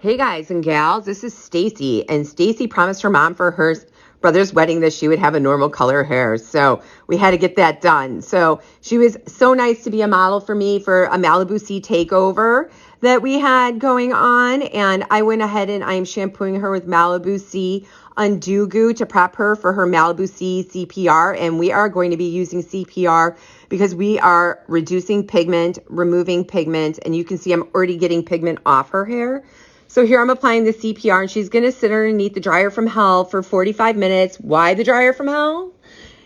Hey guys and gals, this is Stacy, and Stacy promised her mom for her brother's wedding that she would have a normal color hair. So we had to get that done. So she was so nice to be a model for me for a Malibu C takeover that we had going on. And I went ahead and I am shampooing her with Malibu C Undo Goo to prep her for her Malibu C CPR. And we are going to be using CPR because we are reducing pigment, removing pigment, and you can see I'm already getting pigment off her hair. So here I'm applying the CPR, and she's going to sit underneath the dryer from hell for 45 minutes. Why the dryer from hell,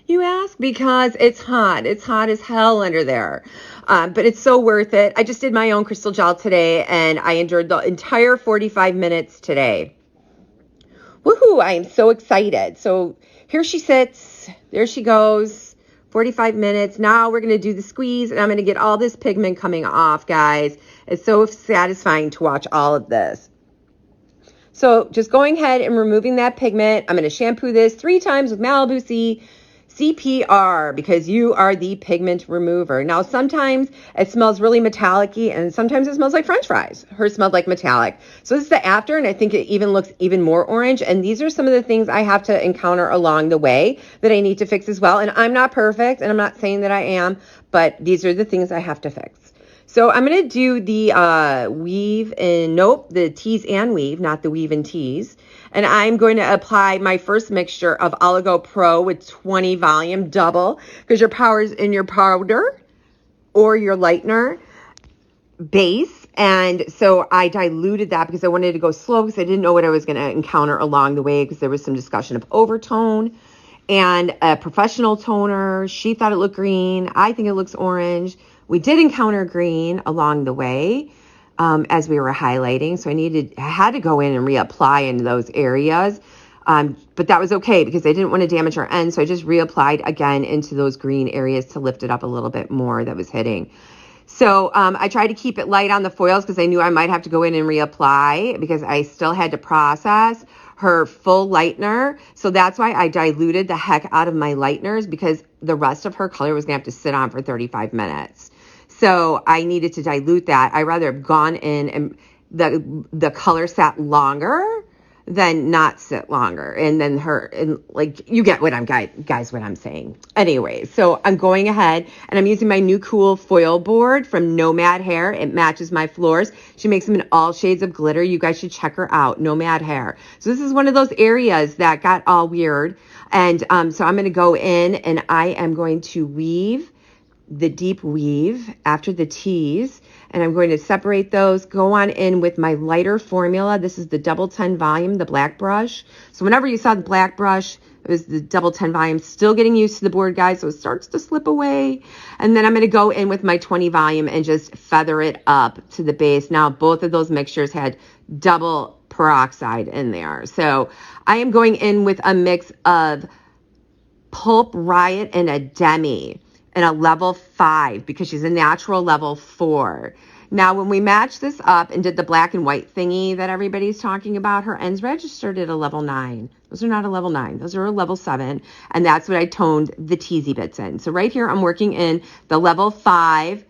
you ask? Because it's hot. It's hot as hell under there. But it's so worth it. I just did my own crystal gel today, and I endured the entire 45 minutes today. Woohoo! I am so excited. So here she sits. There she goes. 45 minutes. Now we're going to do the squeeze, and I'm going to get all this pigment coming off, guys. It's so satisfying to watch all of this. So just going ahead and removing that pigment. I'm going to shampoo this 3 times with Malibu C CPR because you are the pigment remover. Now, sometimes it smells really metallic-y and sometimes it smells like French fries. Hers smelled like metallic. So this is the after, and I think it even looks even more orange. And these are some of the things I have to encounter along the way that I need to fix as well. And I'm not perfect, and I'm not saying that I am, but these are the things I have to fix. So I'm going to do the weave and, the tease and weave, not the weave and tease. And I'm going to apply my first mixture of Oligo Pro with 20 volume double because your power is in your powder or your lightener base. And so I diluted that because I wanted to go slow because I didn't know what I was going to encounter along the way because there was some discussion of overtone and a professional toner. She thought it looked green. I think it looks orange. We did encounter green along the way as we were highlighting. So I had to go in and reapply in those areas. But that was okay because I didn't want to damage our end. So I just reapplied again into those green areas to lift it up a little bit more that was hitting. So I tried to keep it light on the foils because I knew I might have to go in and reapply because I still had to process her full lightener. So that's why I diluted the heck out of my lighteners because the rest of her color was going to have to sit on for 35 minutes. So I needed to dilute that. I rather have gone in and the color sat longer than not sit longer. And then you get what what I'm saying. Anyway, so I'm going ahead and I'm using my new cool foil board from Nomad Hair. It matches my floors. She makes them in all shades of glitter. You guys should check her out, Nomad Hair. So this is one of those areas that got all weird. And so I'm going to go in and I am going to weave the deep weave after the tease, and I'm going to separate those, go on in with my lighter formula. This is the double 10 volume, the black brush. So whenever you saw the black brush, it was the double 10 volume. Still getting used to the board, guys, so it starts to slip away. And then I'm going to go in with my 20 volume and just feather it up to the base. Now, both of those mixtures had double peroxide in there. So I am going in with a mix of Pulp Riot and a Demi and a level 5 because she's a natural level 4. Now, when we matched this up and did the black and white thingy that everybody's talking about, her ends registered at a level 9. Those are not a level 9. Those are a level 7. And that's what I toned the teasy bits in. So right here, I'm working in the level 5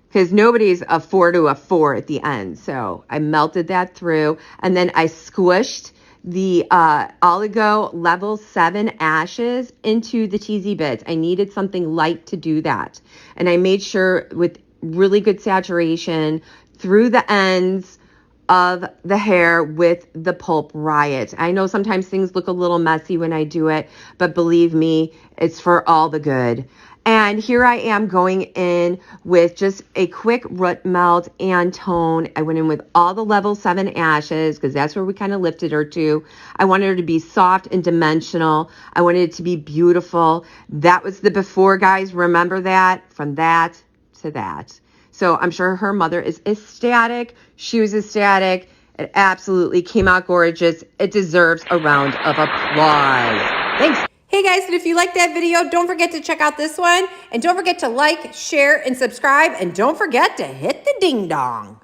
because nobody's a 4 to a 4 at the end. So I melted that through. And then I squished the Oligo level 7 ashes into the teasy bits. I needed something light to do that. And I made sure with really good saturation through the ends of the hair with the Pulp Riot. I know sometimes things look a little messy when I do it, but believe me, it's for all the good. And here I am going in with just a quick root melt and tone. I went in with all the level 7 ashes because that's where we kind of lifted her to. I wanted her to be soft and dimensional. I wanted it to be beautiful. That was the before, guys. Remember that? From that to that. So I'm sure her mother is ecstatic. She was ecstatic. It absolutely came out gorgeous. It deserves a round of applause. Thanks. Hey guys, and if you liked that video, don't forget to check out this one. And don't forget to like, share, and subscribe. And don't forget to hit the ding dong.